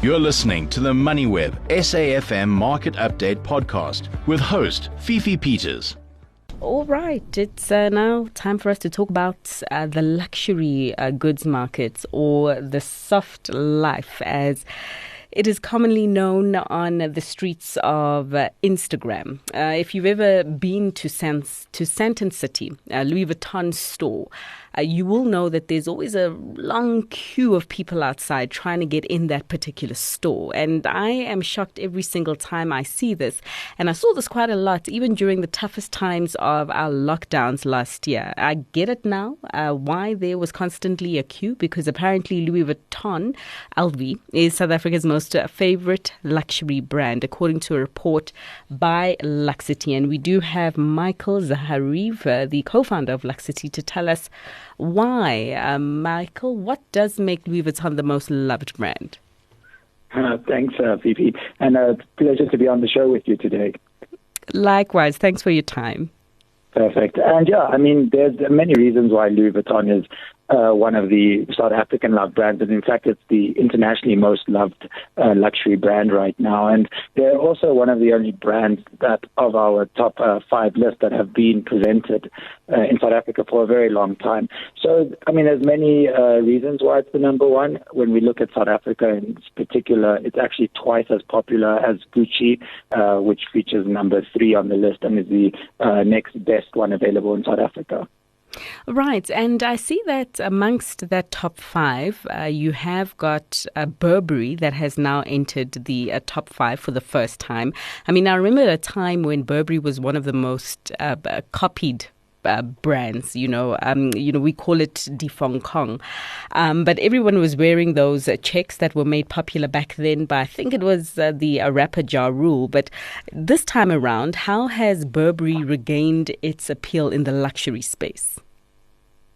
You're listening to the MoneyWeb SAFM Market Update podcast with host Fifi Peters. All right, it's now time for us to talk about the luxury goods markets, or the soft life as it is commonly known on the streets of Instagram. If you've ever been to Sandton City, Louis Vuitton store, you will know that there's always a long queue of people outside trying to get in that particular store. And I am shocked every single time I see this. And I saw this quite a lot, even during the toughest times of our lockdowns last year. I get it now, why there was constantly a queue, because apparently Louis Vuitton, LV, is South Africa's most favorite luxury brand, according to a report by Luxity. And we do have Michael Zahariv, the co-founder of Luxity, to tell us why. Michael, what does make Louis Vuitton the most loved brand? Thanks, Fifi. And a pleasure to be on the show with you today. Likewise. Thanks for your time. Perfect. And yeah, I mean, there's many reasons why Louis Vuitton is one of the South African loved brands. And in fact, it's the internationally most loved luxury brand right now. And they're also one of the only brands that of our top 5 list that have been presented in South Africa for a very long time. So, I mean, there's many reasons why it's the number one. When we look at South Africa in particular, it's actually twice as popular as Gucci, which features number 3 on the list and is the next best one available in South Africa. Right, and I see that amongst that top 5, you have got Burberry that has now entered the top 5 for the first time. I mean, I remember a time when Burberry was one of the most copied brands, we call it De Fong Kong. But everyone was wearing those checks that were made popular back then by, I think it was the rapper Ja Rule. But this time around, how has Burberry regained its appeal in the luxury space?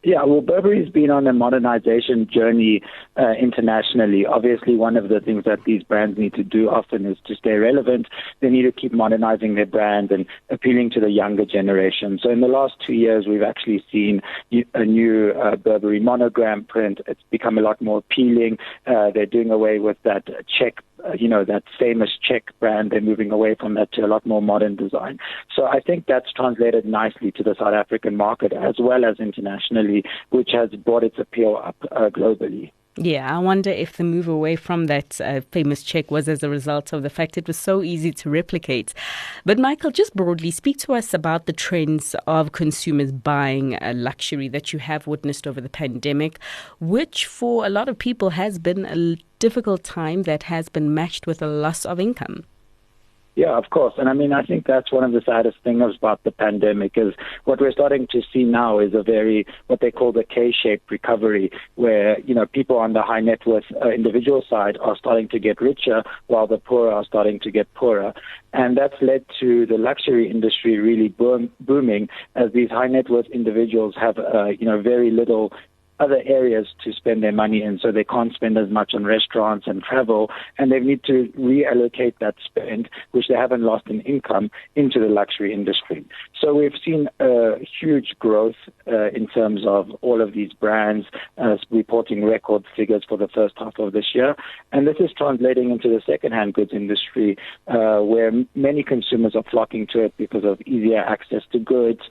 Yeah, well, Burberry's been on a modernization journey internationally. Obviously, one of the things that these brands need to do often is to stay relevant. They need to keep modernizing their brand and appealing to the younger generation. So in the last 2 years, we've actually seen a new Burberry monogram print. It's become a lot more appealing. They're doing away with that check, that famous check brand. They're moving away from that to a lot more modern design. So I think that's translated nicely to the South African market as well as internationally, which has brought its appeal up globally. Yeah, I wonder if the move away from that famous check was as a result of the fact it was so easy to replicate. But Michael, just broadly, speak to us about the trends of consumers buying luxury that you have witnessed over the pandemic, which for a lot of people has been a difficult time that has been matched with a loss of income. Yeah, of course. And I mean, I think that's one of the saddest things about the pandemic is what we're starting to see now is what they call the K-shaped recovery, where, people on the high net worth individual side are starting to get richer while the poor are starting to get poorer. And that's led to the luxury industry really booming as these high net worth individuals have, very little other areas to spend their money in, so they can't spend as much on restaurants and travel, and they need to reallocate that spend, which they haven't lost in income, into the luxury industry. So we've seen huge growth in terms of all of these brands reporting record figures for the first half of this year, and this is translating into the second-hand goods industry, where many consumers are flocking to it because of easier access to goods,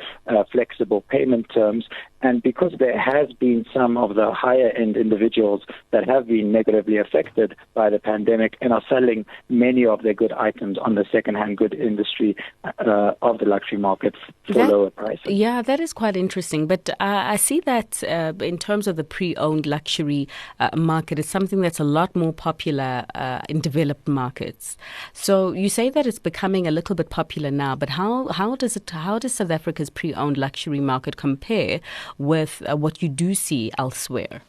flexible payment terms, and because there has been some of the higher-end individuals that have been negatively affected by the pandemic and are selling many of their good items on the second-hand good industry of the luxury market for lower prices. Yeah, that is quite interesting. But I see that in terms of the pre-owned luxury market, it's something that's a lot more popular in developed markets. So you say that it's becoming a little bit popular now, but how does South Africa's pre-owned luxury market compare with what you do see elsewhere?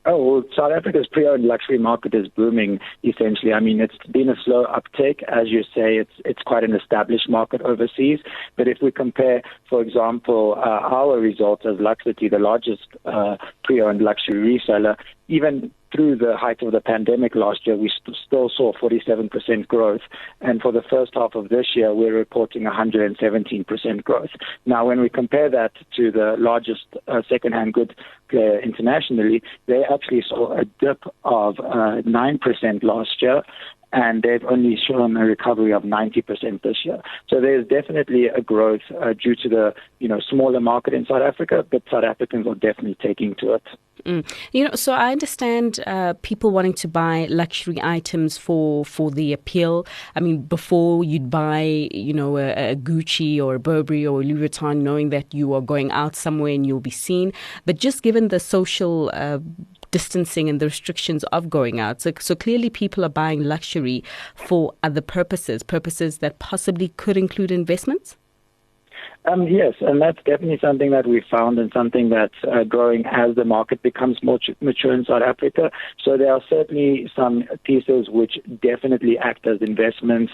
Oh, well, South Africa's pre-owned luxury market is booming, essentially. I mean, it's been a slow uptake. As you say, it's quite an established market overseas. But if we compare, for example, our results as Luxity, the largest pre-owned luxury reseller, even through the height of the pandemic last year, we still saw 47% growth. And for the first half of this year, we're reporting 117% growth. Now, when we compare that to the largest second-hand goods player internationally, they actually saw a dip of 9% last year, and they've only shown a recovery of 90% this year. So there's definitely a growth due to the smaller market in South Africa, but South Africans are definitely taking to it. So I understand people wanting to buy luxury items for the appeal. I mean, before you'd buy, a Gucci or a Burberry or a Louis Vuitton, knowing that you are going out somewhere and you'll be seen. But just given the social distancing and the restrictions of going out, so clearly people are buying luxury for other purposes that possibly could include investments? Yes, and that's definitely something that we found and something that's growing as the market becomes more mature in South Africa. So there are certainly some pieces which definitely act as investments,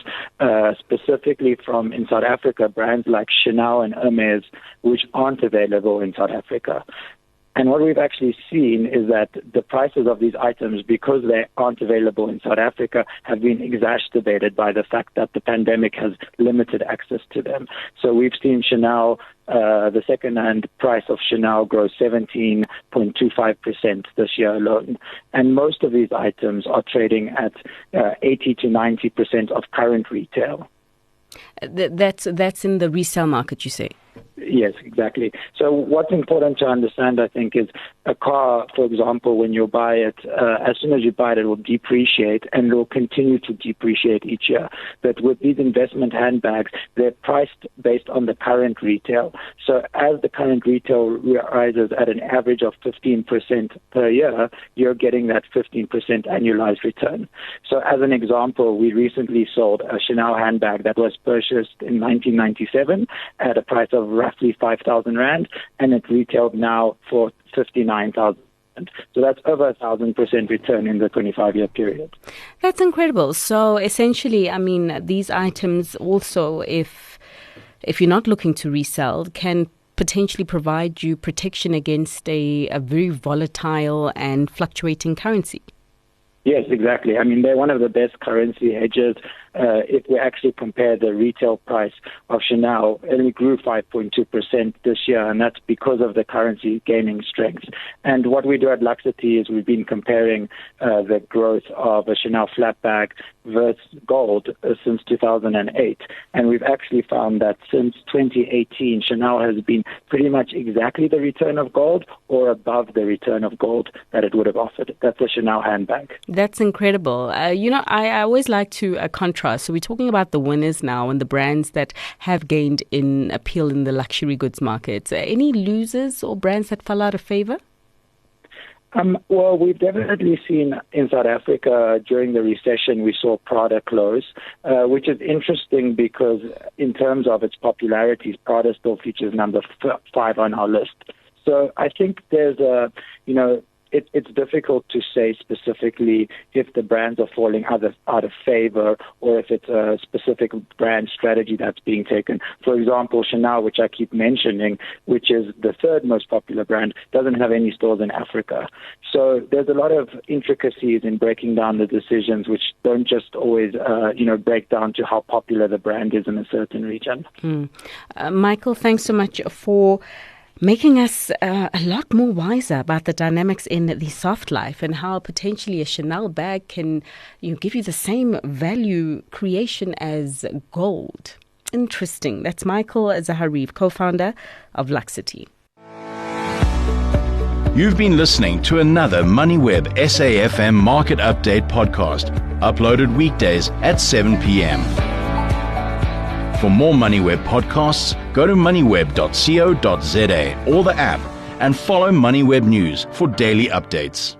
specifically from in South Africa, brands like Chanel and Hermes, which aren't available in South Africa. And what we've actually seen is that the prices of these items, because they aren't available in South Africa, have been exacerbated by the fact that the pandemic has limited access to them. So we've seen Chanel, the second-hand price of Chanel grow 17.25% this year alone. And most of these items are trading at 80 to 90% of current retail. That's in the resale market, you say? Yes, exactly. So what's important to understand, I think, is a car, for example, when you buy it, as soon as you buy it, it will depreciate and it will continue to depreciate each year. But with these investment handbags, they're priced based on the current retail. So as the current retail rises at an average of 15% per year, you're getting that 15% annualized return. So as an example, we recently sold a Chanel handbag that was purchased in 1997 at a price of roughly 5,000 Rand, and it retailed now for 59,000. So that's over 1,000% return in the 25-year period. That's incredible. So essentially, I mean, these items also, if you're not looking to resell, can potentially provide you protection against a very volatile and fluctuating currency. Yes, exactly. I mean, they're one of the best currency hedges. If we actually compare the retail price of Chanel, it only grew 5.2% this year, and that's because of the currency gaining strength. And what we do at Luxity is we've been comparing the growth of a Chanel flat bag versus gold since 2008. And we've actually found that since 2018, Chanel has been pretty much exactly the return of gold or above the return of gold that it would have offered. That's a Chanel handbag. That's incredible. I always like to contrast. So we're talking about the winners now and the brands that have gained in appeal in the luxury goods market. Any losers or brands that fell out of favor? Well, we've definitely seen in South Africa during the recession, we saw Prada close, which is interesting because in terms of its popularity, Prada still features number 5 on our list. So I think there's it's difficult to say specifically if the brands are falling out of favor or if it's a specific brand strategy that's being taken. For example, Chanel, which I keep mentioning, which is the third most popular brand, doesn't have any stores in Africa. So there's a lot of intricacies in breaking down the decisions, which don't just always, break down to how popular the brand is in a certain region. Michael, thanks so much for making us a lot more wiser about the dynamics in the soft life and how potentially a Chanel bag can give you the same value creation as gold. Interesting. That's Michael Zaharif, co-founder of Luxity. You've been listening to another MoneyWeb SAFM Market Update podcast, uploaded weekdays at 7 p.m. For more MoneyWeb podcasts, go to moneyweb.co.za or the app and follow MoneyWeb News for daily updates.